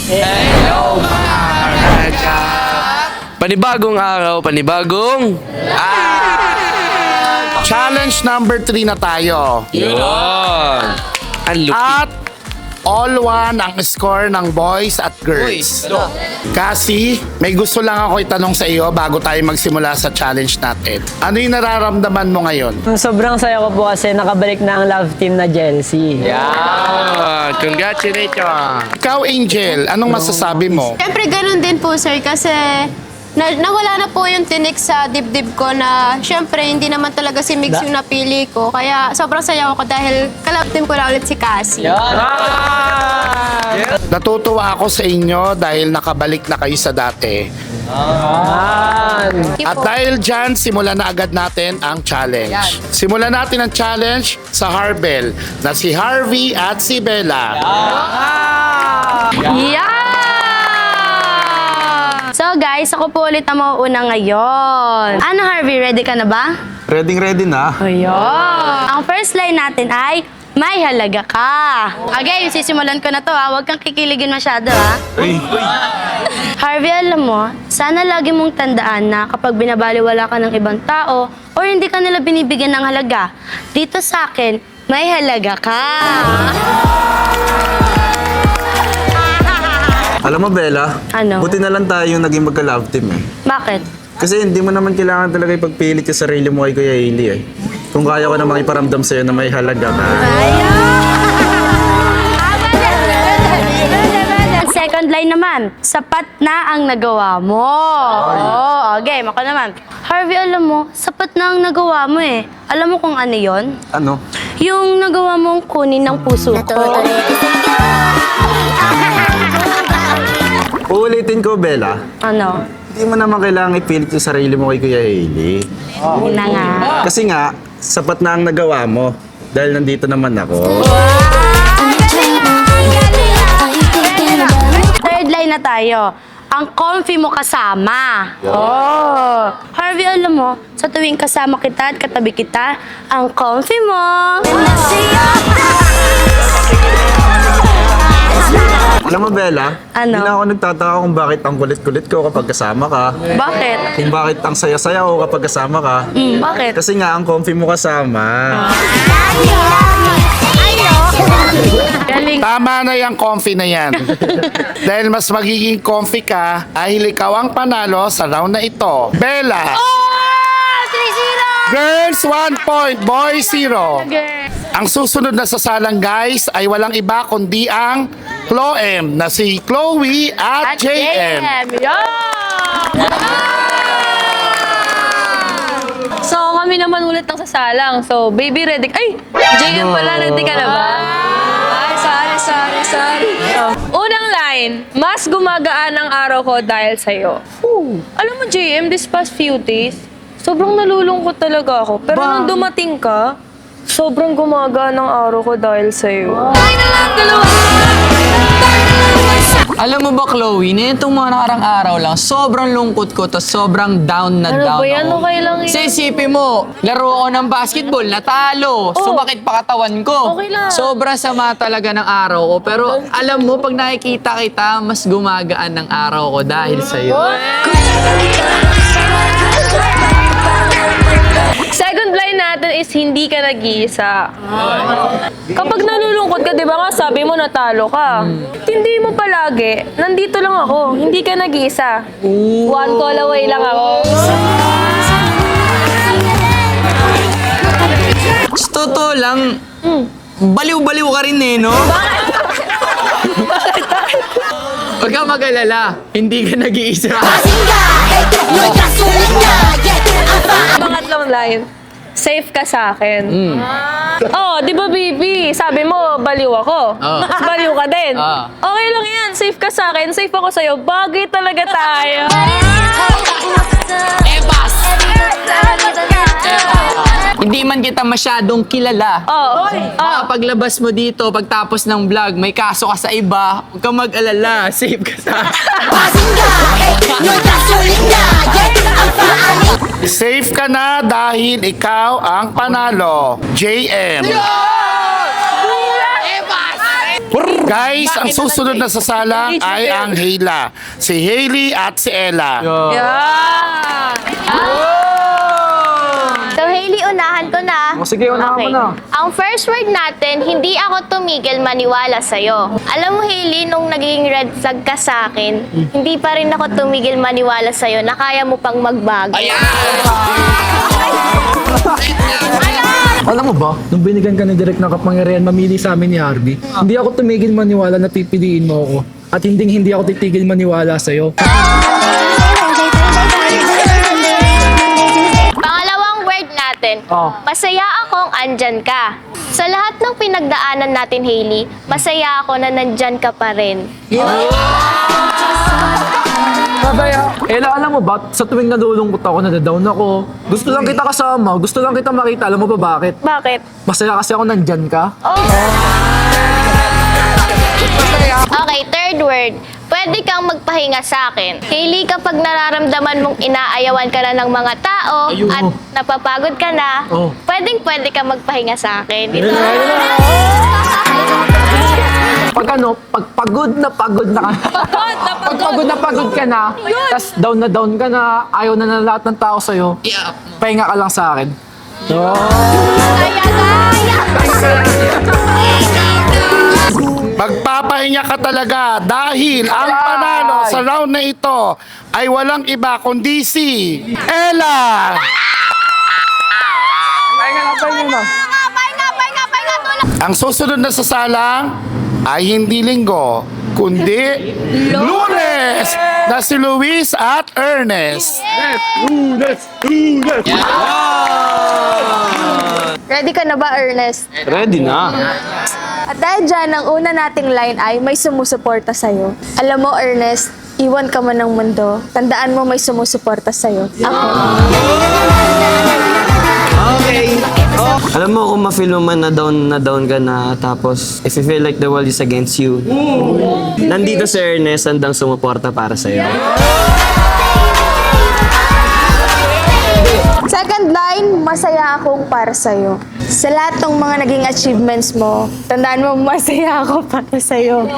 Hello mga karaga! Panibagong araw, panibagong... Challenge number 3 na tayo. Yun! Ang lupit. At all one ang score ng boys at girls. Kasi may gusto lang ako itanong sa iyo bago tayo magsimula sa challenge natin. Ano yung nararamdaman mo ngayon? Sobrang saya ko po kasi nakabalik na ang love team na Chelsea. Yeah! Congratulations! Ikaw, Angel, anong masasabi mo? Siyempre, ganun din po, sir, kasi nawala na po yung tinik sa dibdib ko na siyempre, hindi naman talaga si Mix yung napili ko. Kaya sobrang saya ako dahil kalab team ko na ulit si Cassie. Natutuwa ako sa inyo dahil nakabalik na kayo sa dati. Thank you At po. dahil dyan, simulan na agad natin ang challenge. Simulan natin ang challenge sa Harbel na si Harvey at si Bella. Yeah! So guys, ako po ulit ang mauuna ngayon. Ano Harvey, ready ka na ba? Ready na. Ayun! Ang first line natin ay, may halaga ka. Okay, sisimulan ko na to ha. Huwag kang kikiligin masyado ha. Harvey, alam mo, sana lagi mong tandaan na kapag binabaliwala ka ng ibang tao or hindi ka nila binibigyan ng halaga, dito sa akin, may halaga ka. Alam mo, Bella, Ano? buti na lang tayo yung naging magka-love team eh. Bakit? Kasi hindi mo naman kailangan talaga ipagpilit yung sarili mo kay Kuya Hailey eh. Kung kaya ko namang iparamdam sa'yo na may halaga ka. Second line naman, sapat na ang nagawa mo. Oh, okay, ako naman. Harvey, alam mo, sapat na ang nagawa mo eh. Alam mo kung ano yon? Ano? Yung nagawa mong kunin ng puso ko. Uulitin ko, Bella. Ano? Hindi mo naman kailangan ipilit yung sarili mo kay Kuya Hailey. Yun na nga. Kasi nga, sapat na ang nagawa mo. Dahil nandito naman ako. Third line na tayo. Ang comfy mo kasama. Oh. Harvey, alam mo, sa tuwing kasama kita at katabi kita, ang comfy mo. Alam mo, Bella, Ano? hindi na ako nagtataka kung bakit ang kulit-kulit ko kapag kasama ka. Bakit? Kung bakit ang saya-saya ko kapag kasama ka. Bakit? Kasi nga, ang comfy mo kasama. Galing. Tama na yung comfy na yan. Dahil mas magiging comfy ka, dahil ikaw ang panalo sa round na ito. Bella! Girls, 1 point. Boys, 0. Ang susunod na sasalang guys ay walang iba kundi ang Chloe na si Chloe at JM. So, kami naman ulit ang sasalang. So, baby, ready? Ay! JM pala, ready ka na ba? Ay, sorry. Unang line, mas gumagaan ang araw ko dahil sa'yo. Alam mo, JM, this past few days, sobrang nalulungkot talaga ako. Pero nung dumating ka, sobrang gumagaan ang araw ko dahil sa'yo. Tayo na lang, dalawa! Alam mo ba, Chloe, na itong mga nakarang araw lang, sobrang lungkot ko, tas sobrang down na Ano down ba yan? ako. Okay lang yan. Kasi isipin mo, laro ako ng basketball, natalo, sumakit pa katawan ko. Okay lang. Sobrang sama talaga ng araw ko. Pero alam mo, pag nakikita kita, mas gumagaan ng araw ko dahil sa'yo. Second line natin is hindi ka nag-iisa. Kapag nalulungkot ka, di ba nga sabi mo natalo ka? Hindi mo palagi, nandito lang ako, hindi ka nag-iisa. One call away lang ako. Sa totoo lang, baliw-baliw ka rin eh, no? Huwag ka mag-alala, hindi ka nag-iisa. Pangatlong line, safe ka sa akin. Oh, di ba baby? Sabi mo, baliw ako. Mas baliw ka din. Okay lang yan, safe ka sa akin, safe ako sa'yo. Bagay talaga tayo. Hindi man kita masyadong kilala. Oh, Paglabas mo dito, pagtapos ng vlog, may kaso ka sa iba, huwag kang mag-alala, safe ka sa Safe ka na dahil ikaw ang panalo. JM. Guys, ang susunod na sasalang ay ang Hayla. Si Hailey at si Ella. Yeah! So, Hailey, unahan ko na. O, sige, unahan mo na. Ang first word natin, hindi ako tumigil maniwala sa'yo. Alam mo, Hailey, nung naging red flag ka sa akin, hindi pa rin ako tumigil maniwala sa'yo na kaya mo pang magbago. Alam mo ba, nung binigyan ka ni Direk ng kapangyarihan mamili sa amin ni Harvey, hindi ako tumigil maniwala na pipiliin mo ako. At hindi ako titigil maniwala sa'yo. Pangalawang word natin, masaya akong andyan ka. Sa lahat ng pinagdaanan natin, Hailey, masaya ako na nandyan ka pa rin. Babaya, Ella, alam mo ba, sa tuwing nalulungkot ako, nadadown ako, gusto lang kita kasama, gusto lang kita makita, alam mo ba bakit? Bakit? Masaya kasi ako nandyan ka. Okay, third word. Pwede kang magpahinga sa akin. Hailey, kapag nararamdaman mong inaayawan ka na ng mga tao at napapagod ka na, pwede kang magpahinga sa akin. Pag pagod na ka, pag pagod ka na, tas down ka na, ayaw na ng lahat ng tao sa'yo, pahinga ka lang sa akin. Magpapahinga ka talaga dahil ang panalo sa round na ito ay walang iba kundi si Ella. Ang susunod na sasalang ay hindi linggo, kundi Lunes na si Luis at Ernest. Ready ka na ba, Ernest? Ready na. At dahil dyan, ang una nating line ay may sumusuporta sa'yo. Alam mo, Ernest, iwan ka man ng mundo. Tandaan mo may sumusuporta sa'yo. Ako. Alam mo, kung ma-feel mo man na down ka na, tapos if you feel like the world is against you, nandito si Ernest, handang sumuporta para sa'yo. Second line, masaya akong para sa'yo. Sa lahat ng mga naging achievements mo, tandaan mo, masaya ako para sa'yo.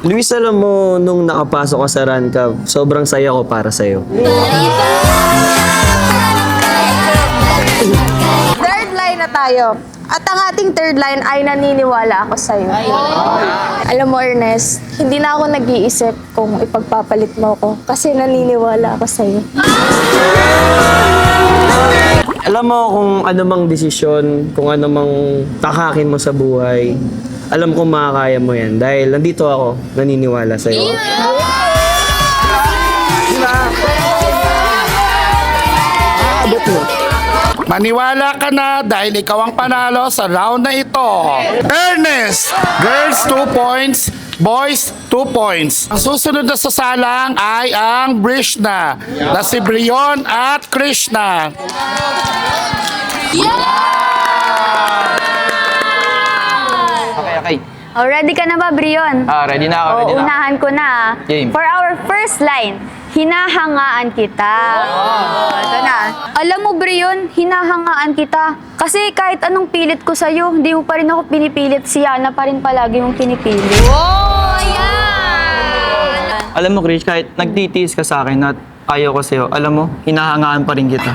Luis, alam mo, nung nakapasok ka sa run ka, sobrang saya ko para sa'yo. Third line na tayo. At ang ating third line ay naniniwala ako sa'yo. Alam mo, Ernest, hindi na ako nag-iisip kung ipagpapalit mo ako kasi naniniwala ako sa'yo. Alam mo kung ano mang desisyon, kung ano mang takakin mo sa buhay, alam kong makakaya mo yan dahil nandito ako, naniniwala sa'yo. Maniwala ka na dahil ikaw ang panalo sa round na ito. Ernest, girls 2 points, boys 2 points. Ang susunod na sasalang ay ang Brishna na si Brion at Krishna. Okay. Oh, ready ka na ba, Brion? Ready na ako, ready na. Unahan ko na. Game. For our first line, hinahangaan kita. Ito na. Alam mo, Brion, hinahangaan kita. Kasi kahit anong pilit ko sa'yo, hindi mo pa rin ako pinipilit. Si Yana pa rin palagi mong pinipilit. Alam mo, Chris, kahit nagtitiis ka sa akin at ayaw ko sa'yo, alam mo, hinahangaan pa rin kita.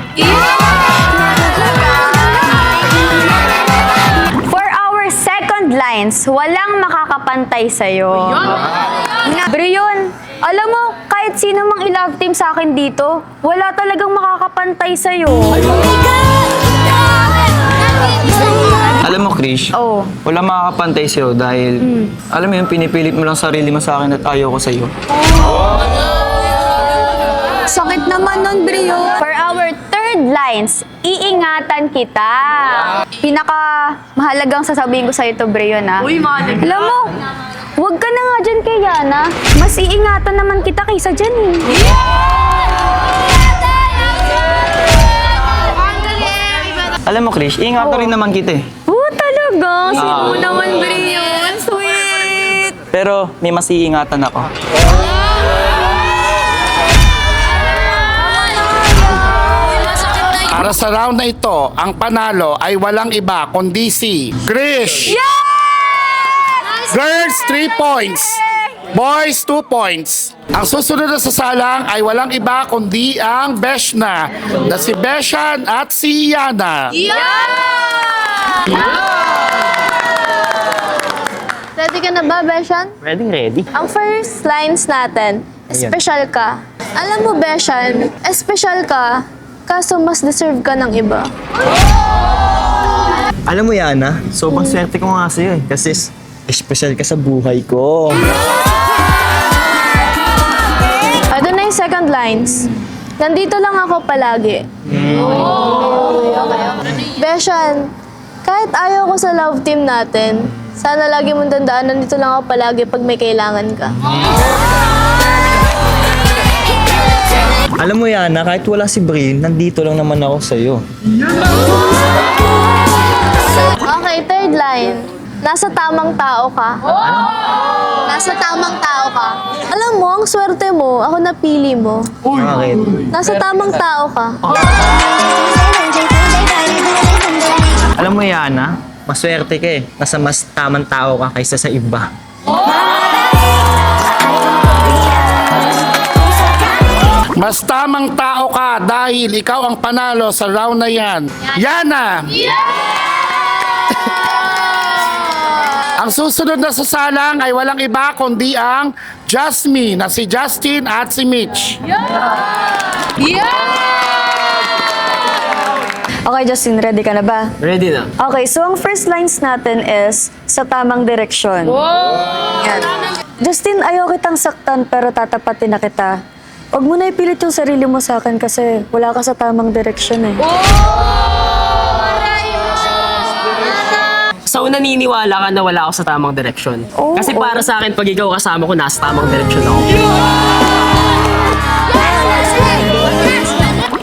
For our second lines, walang makakapantay sa'yo. Brion, alam mo, kahit sino mang i-love team sa akin dito, wala talagang makakapantay sa'yo. Alam mo, Krish, wala makakapantay sa'yo dahil, alam mo yung pinipilit mo lang sarili mo sa akin at ayaw ko sa'yo. Sakit naman nun, Brion. For our third lines, iingatan kita. Pinaka-mahalagang sasabihin ko sa'yo to, Brion, ha? Alam mo, huwag ka na nga dyan kay Yana. Mas iingatan naman kita kaysa dyan, eh. Alam mo, Krish, ingat rin naman kita eh. Talaga? Sino naman, Brion? Sweet! Pero may mas iingatan ako. Para Para sa round na ito, ang panalo ay walang iba kundi si Krish. Girls, 3 points. Boys, 2 points. Ang susunod na sasalang ay walang iba kundi ang Beshna, na si Beshan at si Yana. Ready ka na ba, Beshan? Ready. Ang first lines natin, special ka. Alam mo, Beshan, special ka, kaso mas deserve ka ng iba. Alam mo, Yana, sobrang swerte ko nga sa'yo eh. Kasi special ka sa buhay ko. Ito na yung second lines. Nandito lang ako palagi. Beshan, kahit ayaw ko sa love team natin, sana lagi mong tandaan, nandito lang ako palagi pag may kailangan ka. Alam mo, Yana, kahit wala si Brin, nandito lang naman ako sa'yo. Okay, third line. Nasa tamang tao ka. Nasa tamang tao ka. Alam mo, ang swerte mo, ako napili mo. Bakit? Nasa tamang tao ka. Alam mo, Yana, maswerte ka eh. Nasa mas tamang tao ka kaysa sa iba. Mas tamang tao ka dahil ikaw ang panalo sa round na yan. Yana! Ang susunod na sasalang ay walang iba kundi ang Jasmine, na si Justin at si Mitch. Okay, Justin, ready ka na ba? Ready na. Okay, so ang first lines natin is sa tamang direksyon. Yan. Justin, ayaw kitang saktan pero tatapatin na kita. Huwag mo na ipilit yung sarili mo sa akin kasi wala ka sa tamang direksyon eh. So, naniniwala ka na wala ako sa tamang direksyon? Oo. Kasi para sa akin, pag ikaw kasama ko, nasa tamang direksyon ako.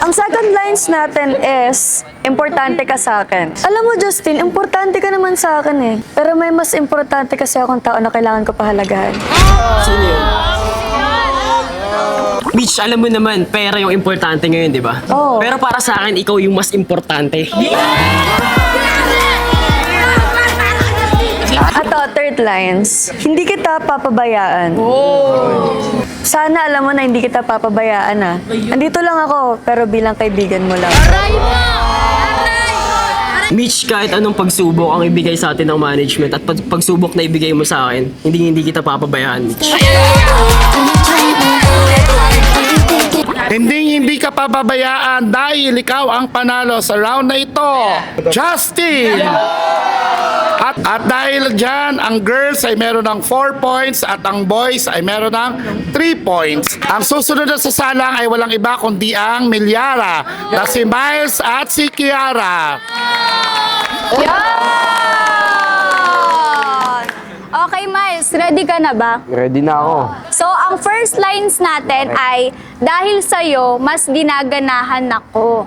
Ang second lines natin is, importante ka sa akin. Alam mo, Justin, importante ka naman sa akin eh. Pero may mas importante kasi akong tao na kailangan ko pahalagahan. Sino yun? Mitch, alam mo naman, pera yung importante ngayon, di ba? Oo. Pero para sa akin, ikaw yung mas importante. Ato, third lines. Hindi kita papabayaan. Sana alam mo na hindi kita papabayaan ah. Andito lang ako, pero bilang kaibigan mo lang. Mitch, kahit anong pagsubok ang ibigay sa atin ng management at pagsubok na ibigay mo sa akin, hindi kita papabayaan, Mitch. Hindi ka pababayaan dahil ikaw ang panalo sa round na ito. Justin! At dahil dyan, ang girls ay meron ng 4 points at ang boys ay meron ng 3 points. Ang susunod na sasalang ay walang iba kundi ang Milyara, na si Miles at si Kiara. Okay, Miles, ready ka na ba? Ready na ako. So, ang first lines natin ay, dahil sa'yo, mas ginaganahan ako.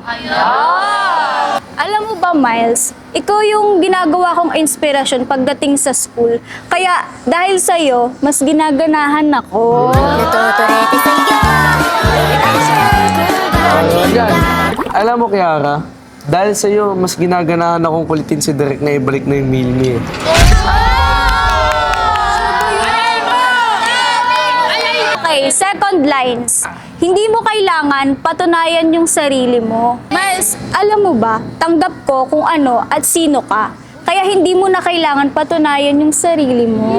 Alam mo ba, Miles, ikaw yung ginagawa kong inspirasyon pagdating sa school. Kaya, dahil sa'yo, mas ginaganahan ako. Alam mo, Kiara, dahil sa'yo, mas ginaganahan akong kulitin si Derek na ibalik na yung meal niya. Okay, second lines. Hindi mo kailangan patunayan yung sarili mo. Miles, alam mo ba, tanggap ko kung ano at sino ka. Kaya hindi mo na kailangan patunayan yung sarili mo.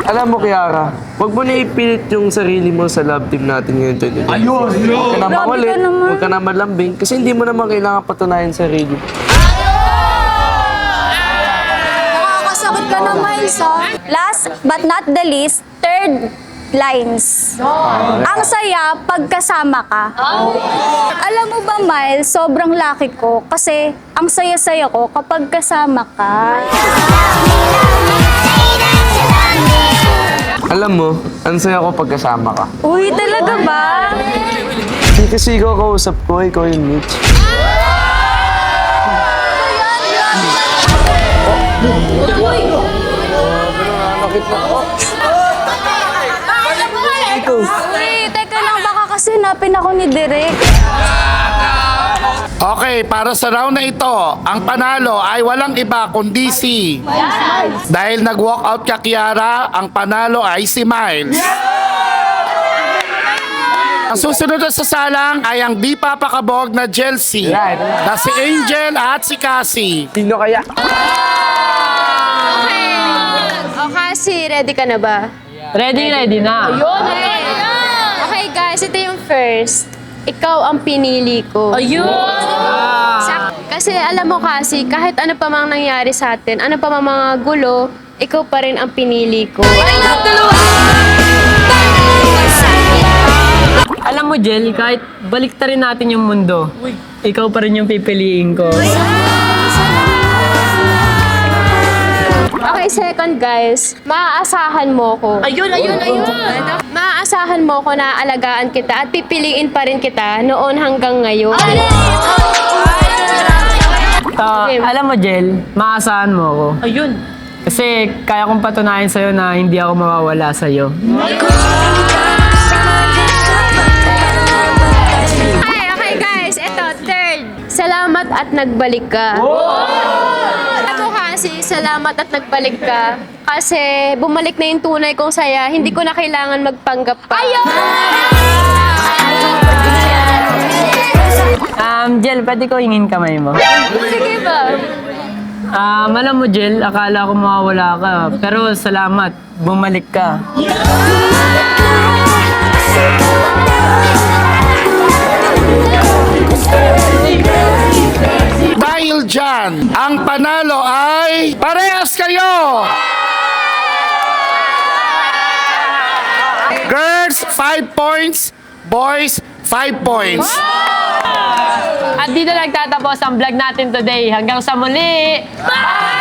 Alam mo, Kiara, huwag mo na ipilit yung sarili mo sa love team natin ngayon. Ayun! Huwag ka na Grabe makulit, ka naman. huwag ka na malambing, kasi hindi mo naman kailangan patunayan sarili. Nakakasakit ka na, Miles, ha? Last but not the least, third lines. Ang saya pagkasama ka. Alam mo ba, Miles, sobrang lucky ko kasi ang saya-saya ko kapag kasama ka. Alam mo, ang saya ko pagkasama ka. Uy, talaga ba? Hindi kasi ikaw kausap ko, ikaw yung Mitch. Uy, teka lang, baka kasi hahanapin ako ni Direk. Okay, para sa round na ito, ang panalo ay walang iba kundi si... Dahil nag-walk out ka, Kiara, ang panalo ay si Miles. Ang susunod na sasalang ay ang di papakabog na Chelsea. Na si Angel at si Cassie. Sino kaya? O Cassie, ready ka na ba? Ready na. Okay guys, ito yung first. Ikaw ang pinili ko. Kasi alam mo kasi, kahit ano pa mang nangyari sa atin, ano pa mang mga gulo, ikaw pa rin ang pinili ko. Alam mo, Jel, kahit baliktarin natin yung mundo, ikaw pa rin yung pipiliin ko. Okay, second guys, maaasahan mo ko. Ayun. Maaasahan mo ko na alagaan kita at pipiliin pa rin kita noon hanggang ngayon. Alam mo, Jel, maasahan mo ako. Ayun. Kasi kaya kong patunayan sa'yo na hindi ako mawawala sa'yo. Okay guys, ito, third. Salamat at nagbalik ka. Alam mo kasi, salamat at nagbalik ka. Kasi bumalik na yung tunay kong saya, hindi ko na kailangan magpanggap pa. Jel, pwede ko hingin kamay mo? Sige ba? Alam mo, Jel, akala ko mawawala ka. Pero salamat, bumalik ka. Dahil dyan, ang panalo ay parehas kayo! Girls, 5 points. Boys, 5 points. At dito nagtatapos ang vlog natin today. Hanggang sa muli! Bye!